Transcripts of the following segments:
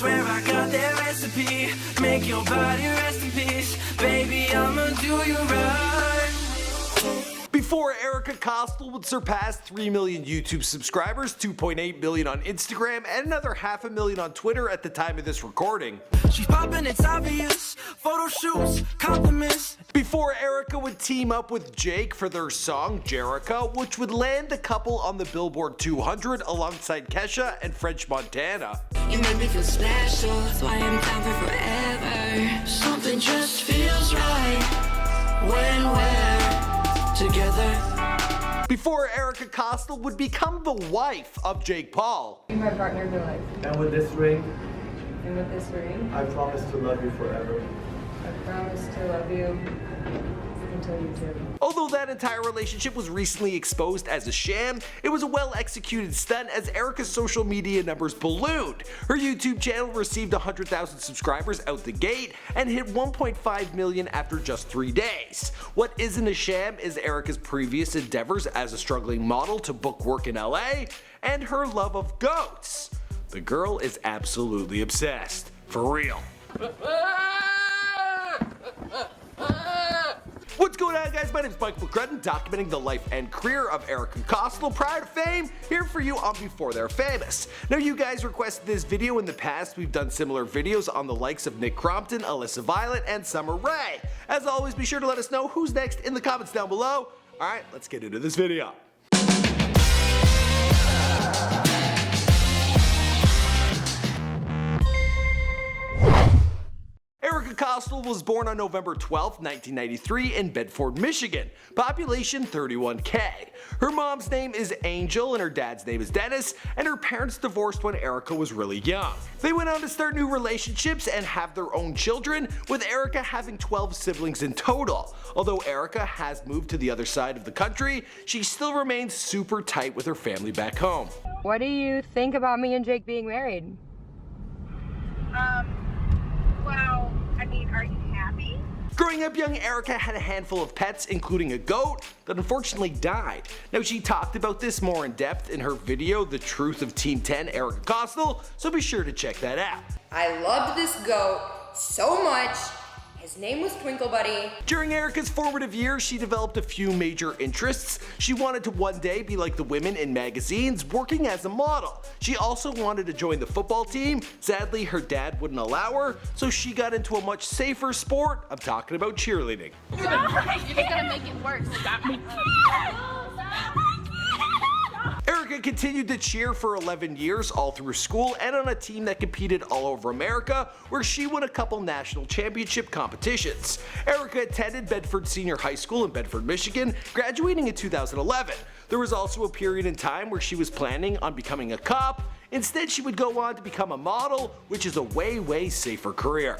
Swear I got that recipe, make your body rest in peace. Baby, I'ma do you right. Before ERIKA COSTELL would surpass 3 million YouTube subscribers, 2.8 million on Instagram, and another 500,000 on Twitter at the time of this recording. She's popping, it's obvious. Photo shoots, compliments. Before ERIKA would team up with Jake for their song Jerika, which would land the couple on the Billboard 200 alongside Kesha and French Montana. You make me feel special, that's why I'm down for forever. Something just feels right when we're together. Before ERIKA COSTELL would become the wife of Jake Paul. Be my partner for life. And with this ring, And with this ring, I promise to love you forever. I promise to love you until you do. Although that entire relationship was recently exposed as a sham, it was a well-executed stunt as ERIKA's social media numbers ballooned. Her YouTube channel received 100,000 subscribers out the gate and hit 1.5 million after just 3 days. What isn't a sham is ERIKA's previous endeavors as a struggling model to book work in LA and her love of goats. The girl is absolutely obsessed. For real. What's going on, guys? My name is Mike McCrudden, documenting the life and career of ERIKA COSTELL. Prior to fame, here for you on Before They're Famous. Now, you guys requested this video in the past. We've done similar videos on the likes of Nick Crompton, Alyssa Violet, and Summer Rae. As always, be sure to let us know who's next in the comments down below. Alright, let's get into this video. ERIKA COSTELL was born on November 12, 1993 in Bedford, Michigan. Population 31K. Her mom's name is Angel and her dad's name is Dennis, and her parents divorced when ERIKA was really young. They went on to start new relationships and have their own children, with ERIKA having 12 siblings in total. Although ERIKA has moved to the other side of the country, she still remains super tight with her family back home. What do you think about me and Jake being married? Well, I mean, are you happy? Growing up young, ERIKA had a handful of pets, including a goat that unfortunately died. Now, she talked about this more in depth in her video, The Truth of Team 10 ERIKA COSTELL, so be sure to check that out. I loved this goat so much. His name was Twinkle Buddy. During ERIKA's formative years, she developed a few major interests. She wanted to one day be like the women in magazines, working as a model. She also wanted to join the football team. Sadly, her dad wouldn't allow her, so she got into a much safer sport. I'm talking about cheerleading. You're gonna make it worse. Stop me. ERIKA continued to cheer for 11 years all through school and on a team that competed all over America, where she won a couple national championship competitions. ERIKA attended Bedford Senior High School in Bedford, Michigan, graduating in 2011. There was also a period in time where she was planning on becoming a cop. Instead, she would go on to become a model, which is a way safer career.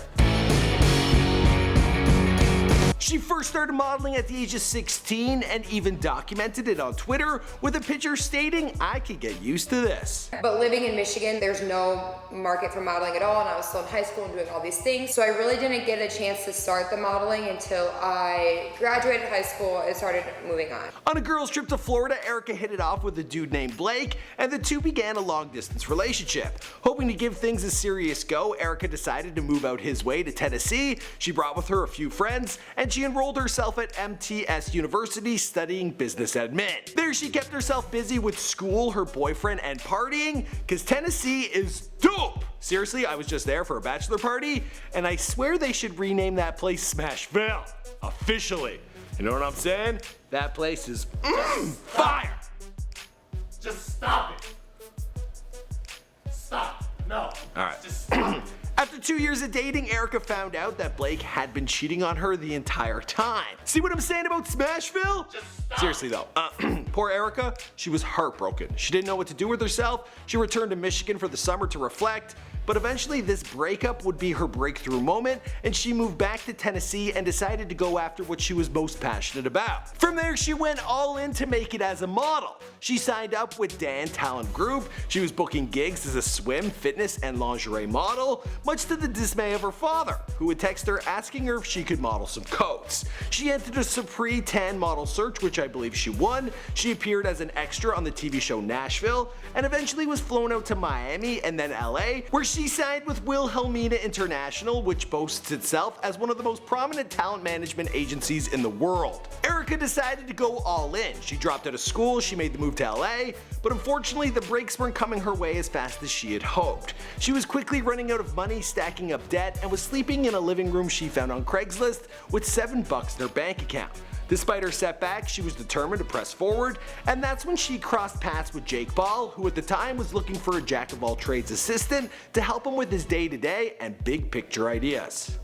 She first started modeling at the age of 16 and even documented it on Twitter with a picture stating, "I could get used to this." But living in Michigan, there's no market for modeling at all, and I was still in high school and doing all these things. So I really didn't get a chance to start the modeling until I graduated high school and started moving on. On a girls trip to Florida, ERIKA hit it off with a dude named Blake, and the two began a long-distance relationship. Hoping to give things a serious go, ERIKA decided to move out his way to Tennessee. She brought with her a few friends, and she enrolled herself at MTS University studying business admin. There she kept herself busy with school, her boyfriend, and partying, cause Tennessee is dope! Seriously, I was just there for a bachelor party, and I swear they should rename that place Smashville. Officially. You know what I'm saying? That place is fire! Just stop it. Stop. No. Alright. Just stop. After 2 years of dating, ERIKA found out that Blake had been cheating on her the entire time. See what I'm saying about Smashville? Just stop. Seriously though, poor ERIKA, she was heartbroken. She didn't know what to do with herself. She returned to Michigan for the summer to reflect, but eventually this breakup would be her breakthrough moment, and she moved back to Tennessee and decided to go after what she was most passionate about. From there, she went all in to make it as a model. She signed up with Dan Talent Group. She was booking gigs as a swim, fitness, and lingerie model, much to the dismay of her father, who would text her asking her if she could model some coats. She entered a Supreme 10 model search, which I believe she won. She appeared as an extra on the TV show Nashville, and eventually was flown out to Miami and then LA, where she signed with Wilhelmina International, which boasts itself as one of the most prominent talent management agencies in the world. ERIKA decided to go all in. She dropped out of school, she made the move to LA, but unfortunately the breaks weren't coming her way as fast as she had hoped. She was quickly running out of money, stacking up debt, and was sleeping in a living room she found on Craigslist with $7 in her bank account. Despite her setbacks, she was determined to press forward, and that's when she crossed paths with Keval, who at the time was looking for a jack-of-all-trades assistant to help him with his day-to-day and big-picture ideas.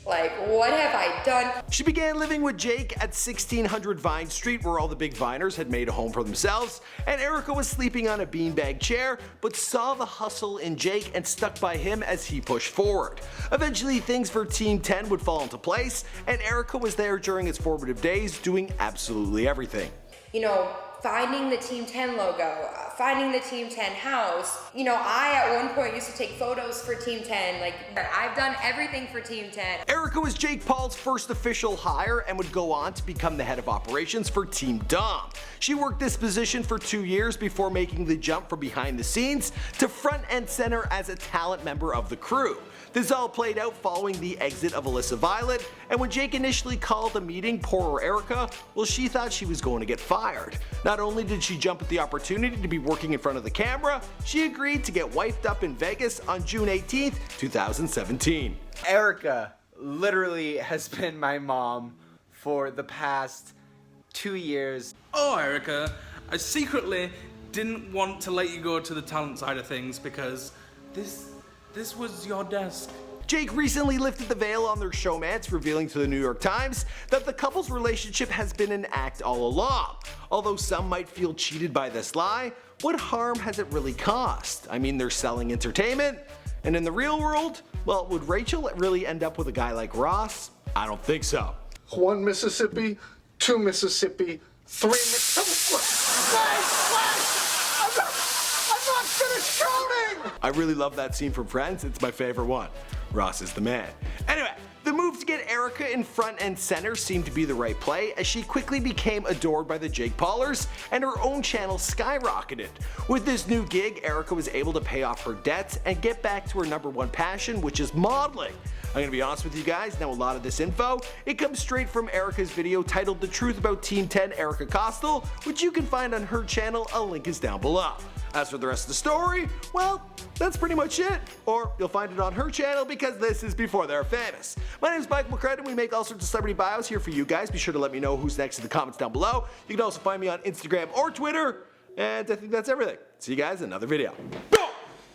Like, what have I done? She began living with Jake at 1600 Vine Street, where all the big Viners had made a home for themselves, and ERIKA was sleeping on a beanbag chair, but saw the hustle in Jake and stuck by him as he pushed forward. Eventually, things for Team 10 would fall into place, and ERIKA was there during its formative days, doing absolutely everything. You know, finding the Team 10 logo, finding the Team 10 house. You know, I at one point used to take photos for Team 10. Like, I've done everything for Team 10. ERIKA was Jake Paul's first official hire and would go on to become the head of operations for Team Dom. She worked this position for 2 years before making the jump from behind the scenes to front and center as a talent member of the crew. This all played out following the exit of Alyssa Violet, and when Jake initially called a meeting, poor ERIKA, well, she thought she was going to get fired. Not only did she jump at the opportunity to be working in front of the camera, she agreed to get wifed up in Vegas on June 18th, 2017. ERIKA literally has been my mom for the past 2 years. Oh, ERIKA, I secretly didn't want to let you go to the talent side of things because this was your desk. Jake recently lifted the veil on their showmance, revealing to the New York Times that the couple's relationship has been an act all along. Although some might feel cheated by this lie, what harm has it really caused? I mean, they're selling entertainment, and in the real world, well, would Rachel really end up with a guy like Ross? I don't think so. 1 Mississippi, 2 Mississippi, 3 Mississippi. I'm not finished shouting! I really love that scene from Friends. It's my favorite one. Ross is the man. Anyway, the move to get ERIKA in front and center seemed to be the right play, as she quickly became adored by the Jake Paulers and her own channel skyrocketed. With this new gig, ERIKA was able to pay off her debts and get back to her #1 passion, which is modeling. I'm gonna be honest with you guys, now a lot of this info, it comes straight from ERIKA's video titled The Truth About Team 10 ERIKA Costell, which you can find on her channel, a link is down below. As for the rest of the story, well, that's pretty much it. Or you'll find it on her channel because this is before they're famous. My name is Michael McCredden. We make all sorts of celebrity bios here for you guys. Be sure to let me know who's next in the comments down below. You can also find me on Instagram or Twitter. And I think that's everything. See you guys in another video.